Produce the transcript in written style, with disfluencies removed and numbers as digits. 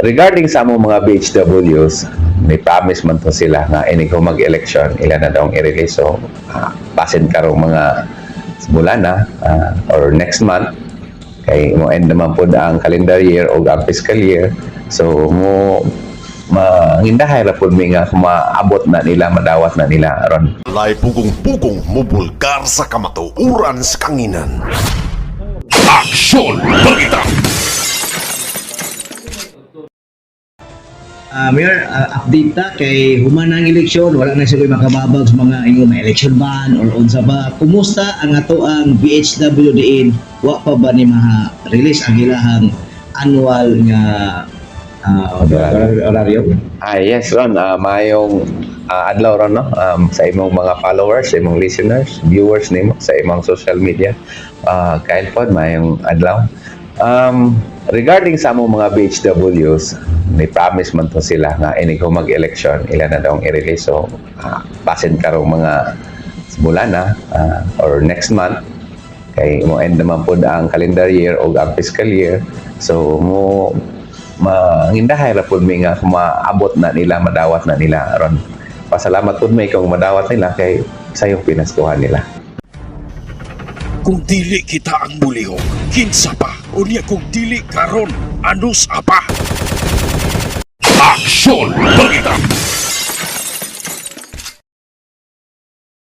Regarding sa among mga BHWs, may promise man to sila nga ini kung mag-election, ilan na daw ang i-release. So, pasin karong mga bulan na or next month. Kay mo end naman po ang calendar year o ang fiscal year. So, mo mangindahay ra po mi nga kung maabot na nila, madawat na nila ron. Lay pugong-pugong mubulgar sa kamatuuran sa kanginan. Aksyon! Balita! Mayor, update ta kay human ang eleksyon, wala na sila makababag sa mga inyo may election ban or unsa ba. Kumusta ang ato ang BHW diin? Wa pa ba ni maha-release ang ilahang annual nga horario? Yes, Ron. Mayong adlaw ron, no? Sa imong mga followers, sa imong listeners, viewers nimo sa imong social media. Kyle Pod, mayong adlaw. Regarding sa among mga BHWs, may promise man to sila nga ini kung mag-election, ilan na daw ang i-release. So, pasin karong mga bulan na or next month. Kay mo end naman po ang calendar year o ang fiscal year. So, mo mangindahay ra po mi nga kung maabot na nila, madawat na nila ron. Pasalamat po mi kung madawat nila kay sayong pinaskuhan nila. Kung dili kita ang bulihok, kinsa pa? Unya kung dili karon, anus apa? Aksyon! Balita!